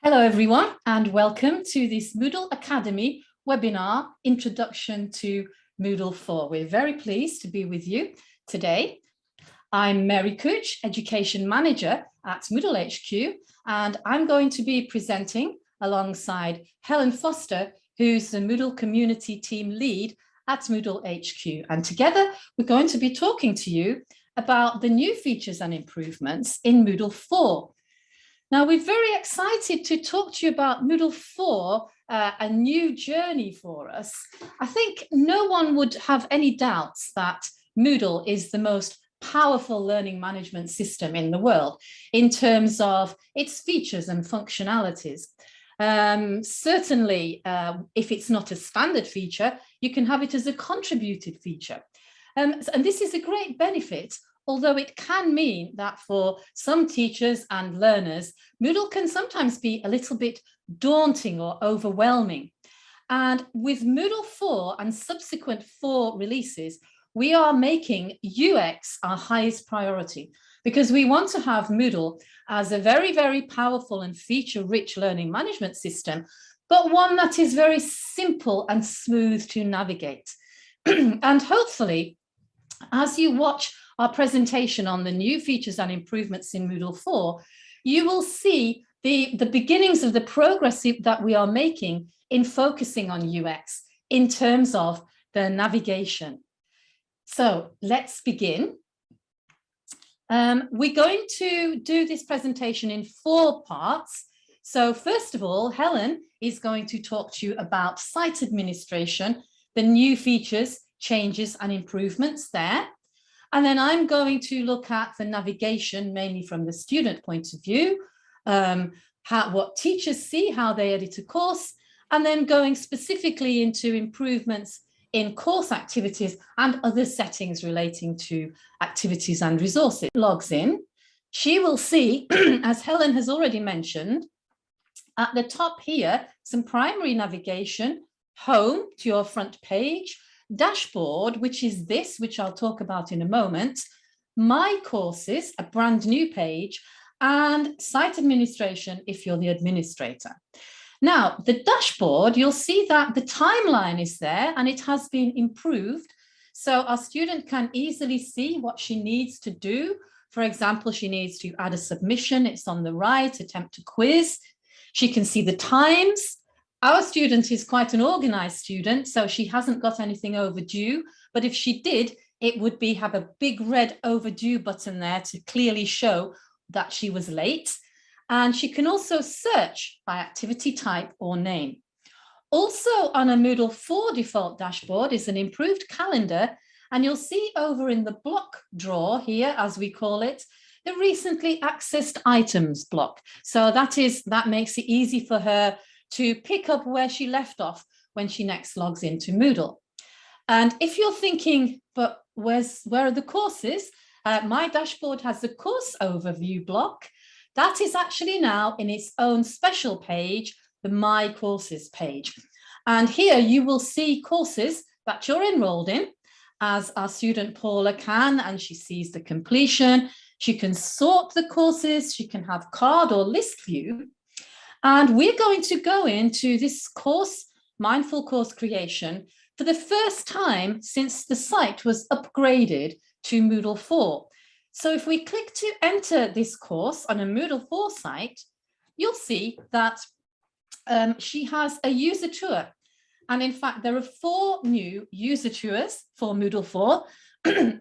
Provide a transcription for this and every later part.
Hello everyone and welcome to this Moodle Academy webinar, Introduction to Moodle 4. We're very pleased to be with you today. I'm Mary Cooch, Education Manager at Moodle HQ, and I'm going to be presenting alongside Helen Foster, who's the Moodle Community Team Lead at Moodle HQ. And together we're going to be talking to you about the new features and improvements in Moodle 4. Now, we're very excited to talk to you about Moodle 4, a new journey for us. I think no one would have any doubts that Moodle is the most powerful learning management system in the world in terms of its features and functionalities. Certainly, if it's not a standard feature, you can have it as a contributed feature. And this is a great benefit, although it can mean that for some teachers and learners, Moodle can sometimes be a little bit daunting or overwhelming. And with Moodle 4 and subsequent 4 releases, we are making UX our highest priority because we want to have Moodle as a very, very powerful and feature-rich learning management system, but one that is very simple and smooth to navigate. And hopefully, as you watch our presentation on the new features and improvements in Moodle 4, you will see the beginnings of the progress that we are making in focusing on UX in terms of the navigation. So let's begin. We're going to do this presentation in 4 parts. So first of all, Helen is going to talk to you about site administration, the new features, changes and improvements there. And then I'm going to look at the navigation, mainly from the student point of view, what teachers see, how they edit a course, and then going specifically into improvements in course activities and other settings relating to activities and resources. Logs in, she will see, as Helen has already mentioned, at the top here, some primary navigation, home to your front page, dashboard, which is this, which I'll talk about in a moment, my courses, a brand new page, and site administration if you're the administrator. Now, the dashboard, you'll see that the timeline is there and it has been improved. So our student can easily see what she needs to do. For example, she needs to add a submission. It's on the right, attempt a quiz. She can see the times. Our student is quite an organized student, so she hasn't got anything overdue. But if she did, it would have a big red overdue button there to clearly show that she was late. And she can also search by activity type or name. Also on a Moodle 4 default dashboard is an improved calendar. And you'll see over in the block drawer here, as we call it, the recently accessed items block. So that makes it easy for her to pick up where she left off when she next logs into Moodle. And if you're thinking, but where are the courses? My dashboard has the course overview block. That is actually now in its own special page, the My Courses page. And here you will see courses that you're enrolled in, as our student Paula can, and she sees the completion. She can sort the courses, she can have card or list view. And we're going to go into this course, Mindful Course Creation, for the first time since the site was upgraded to Moodle 4. So if we click to enter this course on a Moodle 4 site, you'll see that she has a user tour. And in fact, there are 4 new user tours for Moodle 4,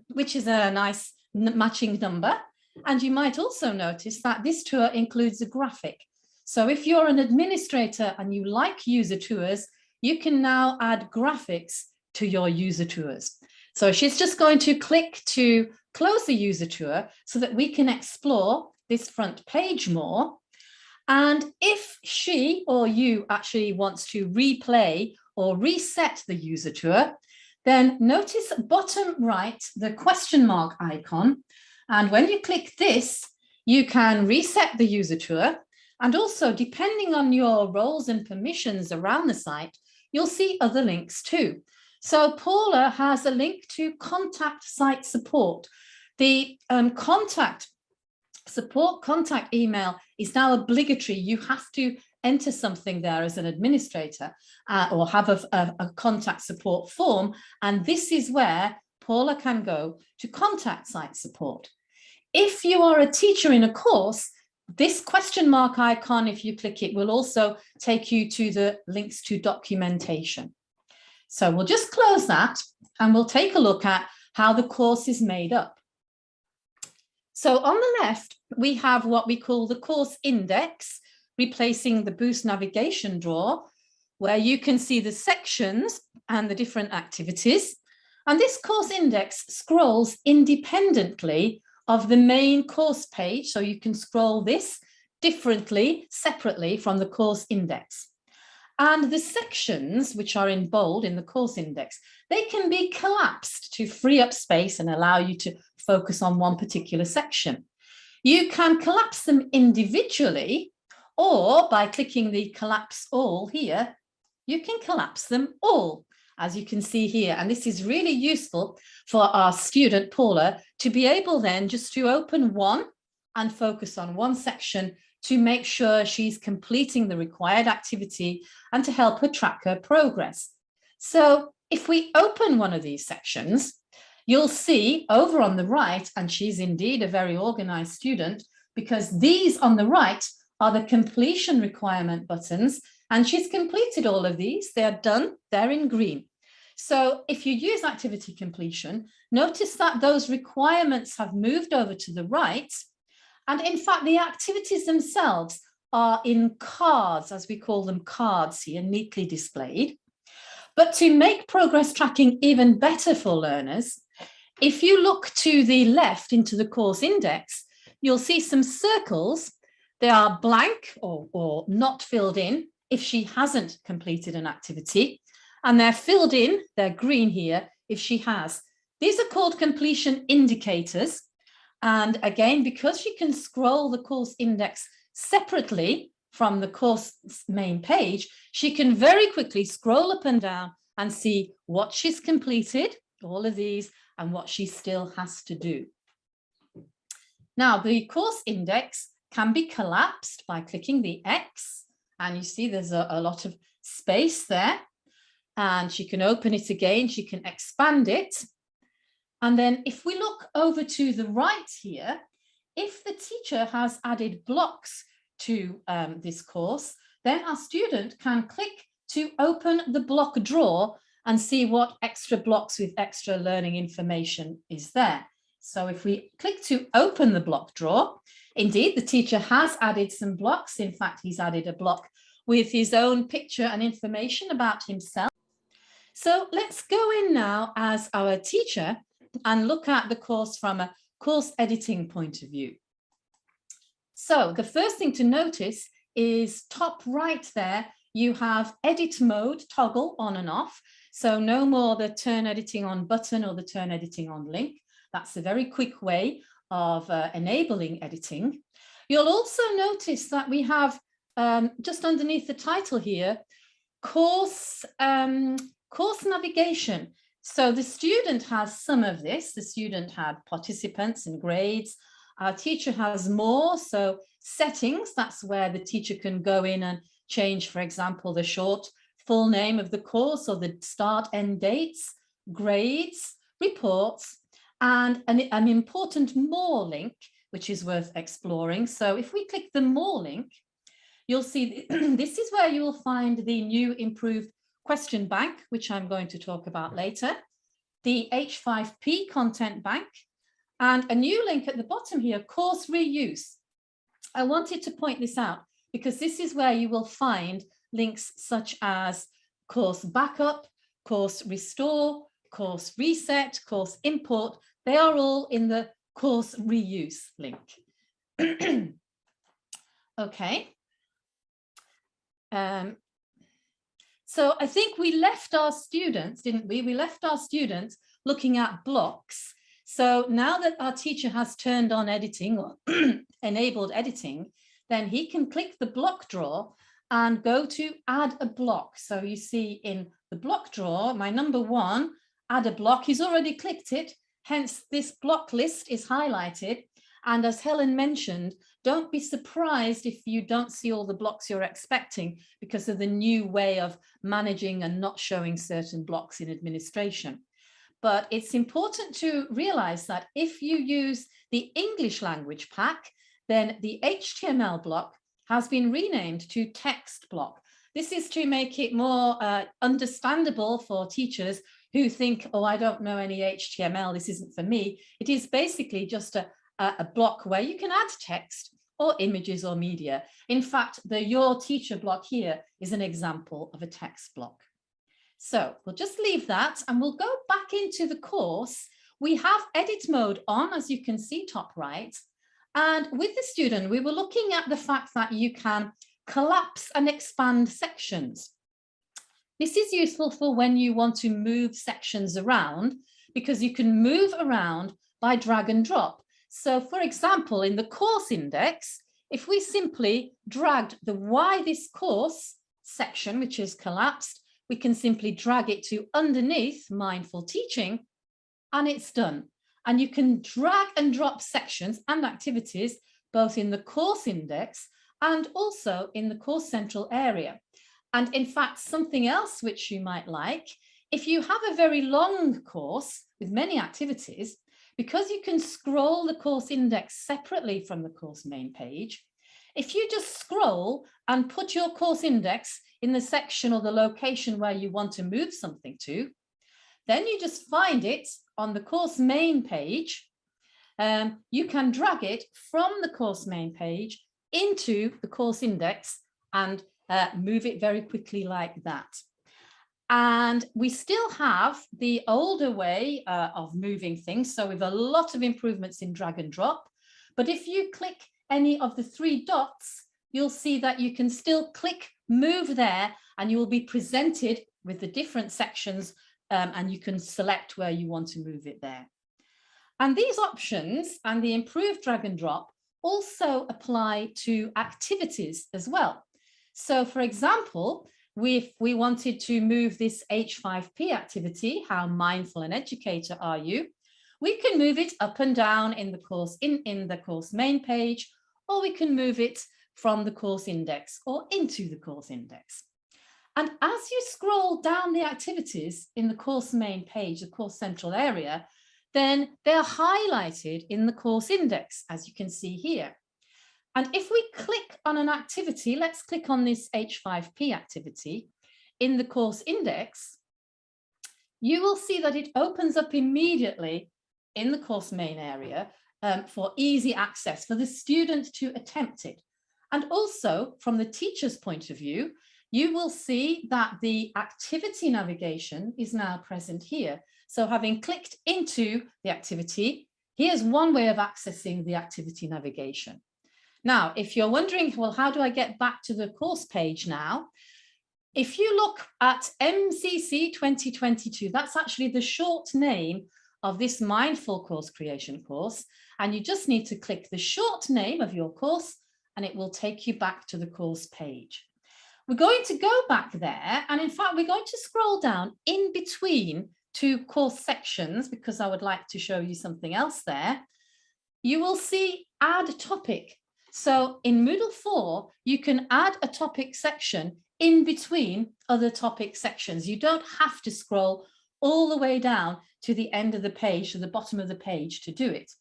which is a nice matching number. And you might also notice that this tour includes a graphic. So if you're an administrator and you like user tours, you can now add graphics to your user tours. So she's just going to click to close the user tour so that we can explore this front page more. And if she or you actually wants to replay or reset the user tour, then notice bottom right, the question mark icon. And when you click this, you can reset the user tour. And also, depending on your roles and permissions around the site, you'll see other links too. So Paula has a link to contact site support. The contact email is now obligatory. You have to enter something there as an administrator or have a contact support form. And this is where Paula can go to contact site support. If you are a teacher in a course, this question mark icon, if you click it, will also take you to the links to documentation. So we'll just close that and we'll take a look at how the course is made up. So on the left, we have what we call the course index, replacing the boost navigation drawer, where you can see the sections and the different activities. And this course index scrolls independently of the main course page. So you can scroll this differently, separately from the course index. And the sections, which are in bold in the course index, they can be collapsed to free up space and allow you to focus on one particular section. You can collapse them individually, or by clicking the collapse all here, you can collapse them all, as you can see here. And this is really useful for our student Paula to be able then just to open one and focus on one section to make sure she's completing the required activity and to help her track her progress. So if we open one of these sections, you'll see over on the right, and she's indeed a very organized student, because these on the right are the completion requirement buttons, and she's completed all of these. They're done, they're in green. So if you use activity completion, notice that those requirements have moved over to the right. And in fact, the activities themselves are in cards, as we call them, cards here, neatly displayed. But to make progress tracking even better for learners, if you look to the left into the course index, you'll see some circles. They are blank or not filled in if she hasn't completed an activity. And they're filled in, they're green here, if she has. These are called completion indicators. And again, because you can scroll the course index separately from the course main page, she can very quickly scroll up and down and see what she's completed, all of these, and what she still has to do. Now, the course index can be collapsed by clicking the X, and you see there's a lot of space there, and she can open it again, she can expand it. And then if we look over to the right here, if the teacher has added blocks to this course, then our student can click to open the block drawer and see what extra blocks with extra learning information is there. So if we click to open the block drawer, indeed, the teacher has added some blocks. In fact, he's added a block with his own picture and information about himself. So let's go in now as our teacher and look at the course from a course editing point of view. So the first thing to notice is top right there, you have edit mode toggle on and off. So no more the turn editing on button or the turn editing on link. That's a very quick way of enabling editing. You'll also notice that we have just underneath the title here, course navigation. So the student has some of this. The student had participants and grades. Our teacher has more. So settings, that's where the teacher can go in and change, for example, the short full name of the course or the start end dates, grades, reports, and an important more link, which is worth exploring. So if we click the more link, you'll see this is where you will find the new improved question bank, which I'm going to talk about later, the H5P content bank, and a new link at the bottom here, course reuse. I wanted to point this out because this is where you will find links such as course backup, course restore, course reset, course import. They are all in the course reuse link. Okay. So I think we left our students, didn't we? We left our students looking at blocks. So now that our teacher has turned on editing or enabled editing, then he can click the block drawer and go to add a block. So you see in the block drawer, my number 1, add a block, he's already clicked it. Hence this block list is highlighted. And as Helen mentioned, don't be surprised if you don't see all the blocks you're expecting because of the new way of managing and not showing certain blocks in administration. But it's important to realize that if you use the English language pack, then the HTML block has been renamed to text block. This is to make it more understandable for teachers who think, oh, I don't know any HTML, this isn't for me. It is basically just a block where you can add text or images or media. In fact, the Your Teacher block here is an example of a text block. So we'll just leave that and we'll go back into the course. We have edit mode on, as you can see top right. And with the student, we were looking at the fact that you can collapse and expand sections. This is useful for when you want to move sections around, because you can move around by drag and drop. So for example, in the course index, if we simply dragged the Why This Course section, which is collapsed, we can simply drag it to underneath Mindful Teaching, and it's done. And you can drag and drop sections and activities both in the course index and also in the course central area. And in fact, something else which you might like, if you have a very long course with many activities, because you can scroll the course index separately from the course main page, if you just scroll and put your course index in the section or the location where you want to move something to, then you just find it on the course main page. You can drag it from the course main page into the course index and move it very quickly like that. And we still have the older way of moving things. So we have a lot of improvements in drag and drop. But if you click any of the 3 dots, you'll see that you can still click move there and you will be presented with the different sections and you can select where you want to move it there. And these options and the improved drag and drop also apply to activities as well. So for example, if we wanted to move this H5P activity, how mindful an educator are you, we can move it up and down in the course in the course main page, or we can move it from the course index or into the course index. And as you scroll down the activities in the course main page, the course central area, then they're highlighted in the course index, as you can see here. And if we click on an activity, let's click on this H5P activity in the course index, you will see that it opens up immediately in the course main area for easy access for the student to attempt it. And also from the teacher's point of view, you will see that the activity navigation is now present here. So having clicked into the activity, here's one way of accessing the activity navigation. Now, if you're wondering, well, how do I get back to the course page now? If you look at MCC 2022, that's actually the short name of this Mindful Course Creation course. And you just need to click the short name of your course and it will take you back to the course page. We're going to go back there. And in fact, we're going to scroll down in between 2 course sections because I would like to show you something else there. You will see add topic. So in Moodle 4, you can add a topic section in between other topic sections. You don't have to scroll all the way down to the end of the page, to the bottom of the page to do it.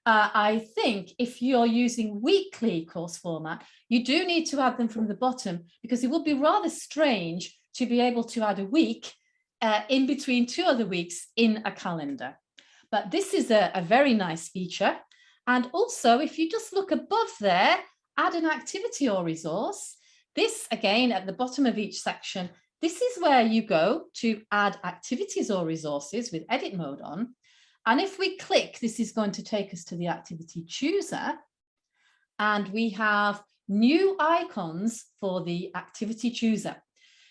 I think if you're using weekly course format, you do need to add them from the bottom because it would be rather strange to be able to add a week in between 2 other weeks in a calendar. But this is a very nice feature. And also, if you just look above there, add an activity or resource. This, again, at the bottom of each section, this is where you go to add activities or resources with edit mode on. And if we click, this is going to take us to the activity chooser. And we have new icons for the activity chooser.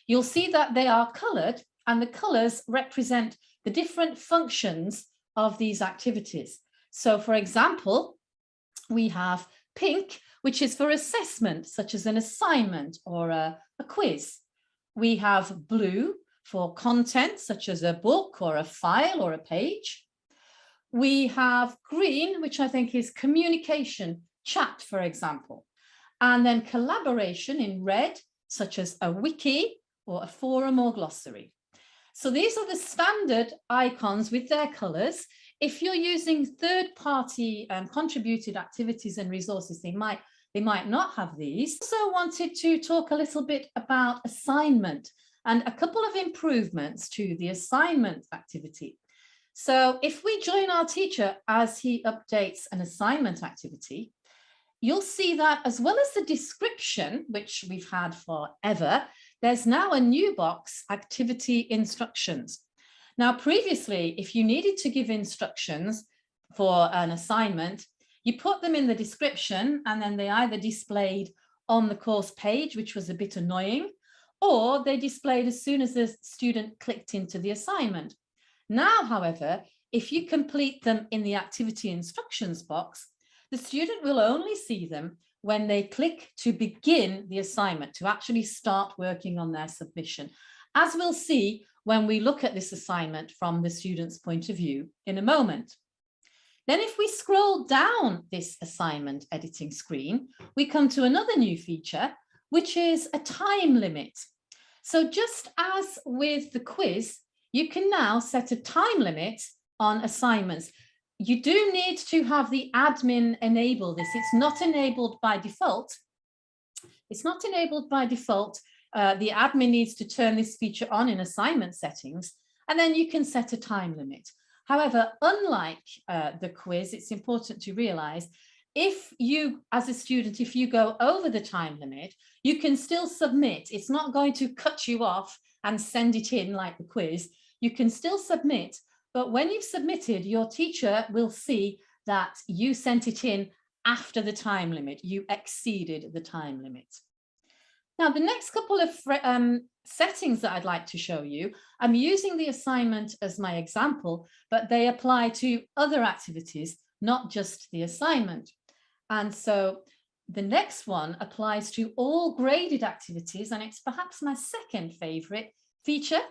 You'll see that they are colored and the colors represent the different functions of these activities. So for example, we have pink, which is for assessment, such as an assignment or a quiz. We have blue for content, such as a book or a file or a page. We have green, which I think is communication, chat, for example. And then collaboration in red, such as a wiki or a forum or glossary. So these are the standard icons with their colors. If you're using third-party contributed activities and resources, they might not have these. Also wanted to talk a little bit about assignment and a couple of improvements to the assignment activity. So if we join our teacher as he updates an assignment activity, you'll see that as well as the description, which we've had forever, there's now a new box, activity instructions. Now, previously, if you needed to give instructions for an assignment, you put them in the description and then they either displayed on the course page, which was a bit annoying, or they displayed as soon as the student clicked into the assignment. Now, however, if you complete them in the activity instructions box, the student will only see them when they click to begin the assignment, to actually start working on their submission, as we'll see when we look at this assignment from the student's point of view in a moment. Then if we scroll down this assignment editing screen, we come to another new feature, which is a time limit. So just as with the quiz, you can now set a time limit on assignments. You do need to have the admin enable this. It's not enabled by default. It's not enabled by default. The admin needs to turn this feature on in assignment settings, and then you can set a time limit. However, unlike the quiz, it's important to realize if you, as a student, if you go over the time limit, you can still submit. It's not going to cut you off and send it in like the quiz. You can still submit, but when you've submitted, your teacher will see that you sent it in after the time limit. You exceeded the time limit. Now, the next couple of settings that I'd like to show you, I'm using the assignment as my example, but they apply to other activities, not just the assignment. And so the next one applies to all graded activities, and it's perhaps my second favorite feature.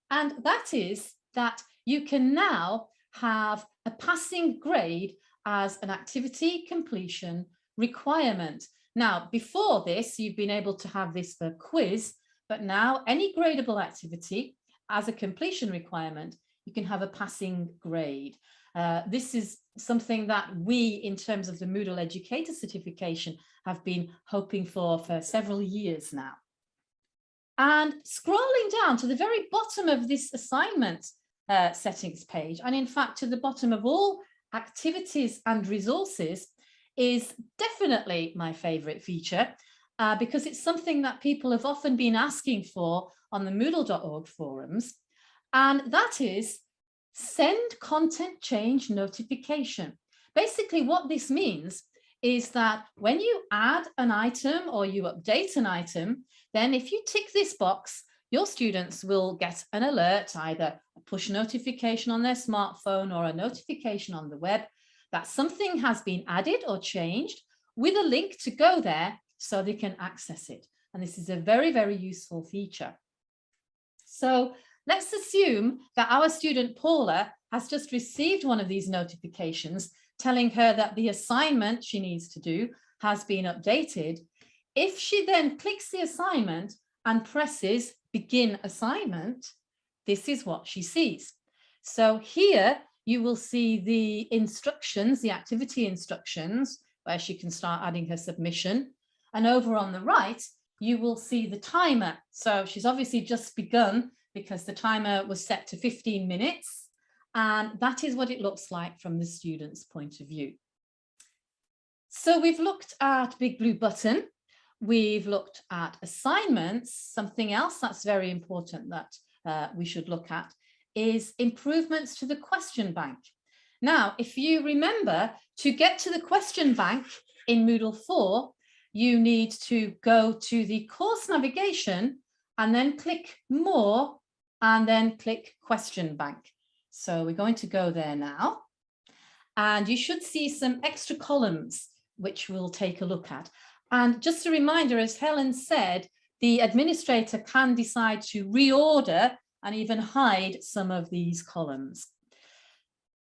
And that is that you can now have a passing grade as an activity completion requirement. Now, before this, you've been able to have this for quiz, but now any gradable activity as a completion requirement, you can have a passing grade. This is something that we, in terms of the Moodle Educator certification, have been hoping for several years now. And scrolling down to the very bottom of this assignment settings page, and in fact to the bottom of all activities and resources, is definitely my favorite feature because it's something that people have often been asking for on the Moodle.org forums, and that is send content change notification. Basically, what this means is that when you add an item or you update an item, then if you tick this box, your students will get an alert, either a push notification on their smartphone or a notification on the web, that something has been added or changed with a link to go there so they can access it. And this is a very, very useful feature. So let's assume that our student Paula has just received one of these notifications telling her that the assignment she needs to do has been updated. If she then clicks the assignment and presses begin assignment, this is what she sees. So here you will see the instructions, the activity instructions, where she can start adding her submission. And over on the right, you will see the timer. So she's obviously just begun because the timer was set to 15 minutes. And that is what it looks like from the student's point of view. So we've looked at Big Blue Button. We've looked at assignments. Something else that's very important that we should look at is improvements to the question bank. Now, if you remember, to get to the question bank in Moodle 4, you need to go to the course navigation and then click More and then click Question Bank. So we're going to go there now. And you should see some extra columns, which we'll take a look at. And just a reminder, as Helen said, the administrator can decide to reorder and even hide some of these columns.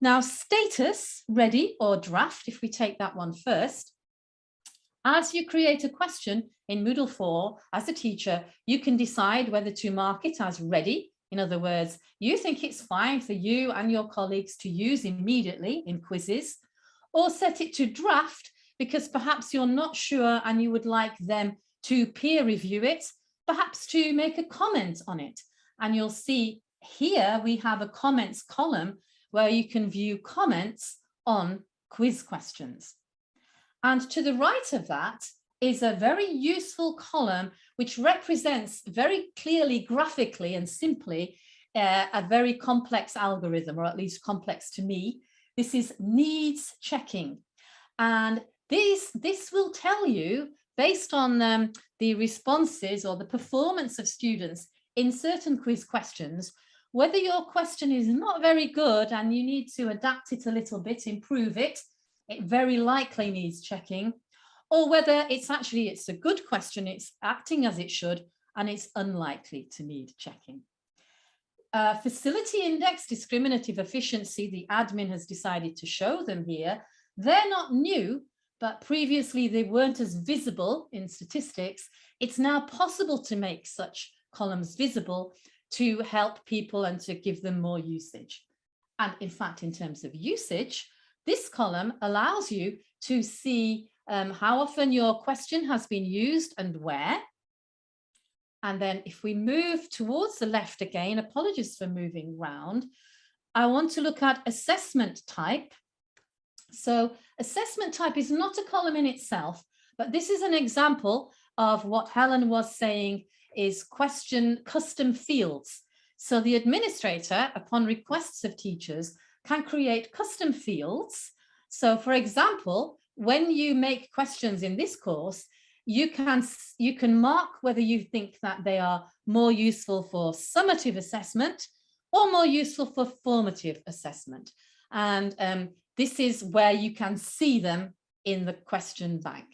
Now, status, ready or draft, if we take that one first, as you create a question in Moodle 4, as a teacher, you can decide whether to mark it as ready. In other words, you think it's fine for you and your colleagues to use immediately in quizzes, or set it to draft because perhaps you're not sure and you would like them to peer review it, perhaps to make a comment on it. And you'll see here we have a comments column where you can view comments on quiz questions. And to the right of that is a very useful column which represents very clearly, graphically and simply a very complex algorithm, or at least complex to me. This is needs checking. And this will tell you, based on the responses or the performance of students in certain quiz questions, whether your question is not very good and you need to adapt it a little bit, improve it, it very likely needs checking, or whether it's a good question, it's acting as it should, and it's unlikely to need checking. Facility index, discriminative efficiency, the admin has decided to show them here. They're not new, but previously they weren't as visible in statistics. It's now possible to make such columns visible to help people and to give them more usage. And in fact, in terms of usage, this column allows you to see how often your question has been used and where. And then if we move towards the left again, apologies for moving round, I want to look at assessment type. So assessment type is not a column in itself, but this is an example of what Helen was saying is question custom fields. So the administrator, upon requests of teachers, can create custom fields. So for example, when you make questions in this course, you can mark whether you think that they are more useful for summative assessment or more useful for formative assessment. And this is where you can see them in the question bank.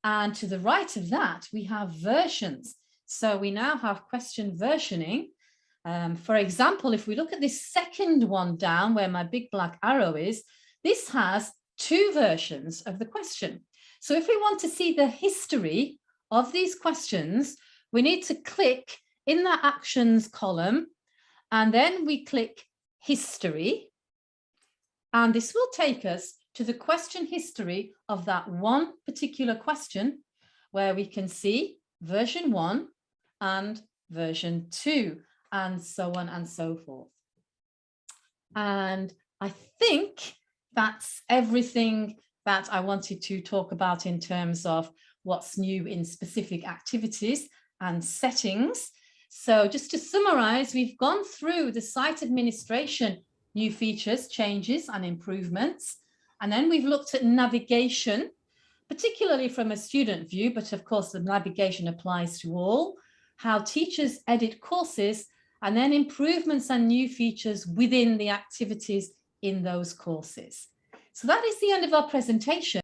And to the right of that, we have versions. So we now have question versioning. For example, if we look at this second one down where my big black arrow is, this has two versions of the question. So if we want to see the history of these questions, we need to click in the actions column, and then we click history. And this will take us to the question history of that one particular question, where we can see version 1 and version 2, and so on and so forth. And I think that's everything that I wanted to talk about in terms of what's new in specific activities and settings. So just to summarize, we've gone through the site administration, new features, changes and improvements. And then we've looked at navigation, particularly from a student view, but of course the navigation applies to all, how teachers edit courses, and then improvements and new features within the activities in those courses. So that is the end of our presentation.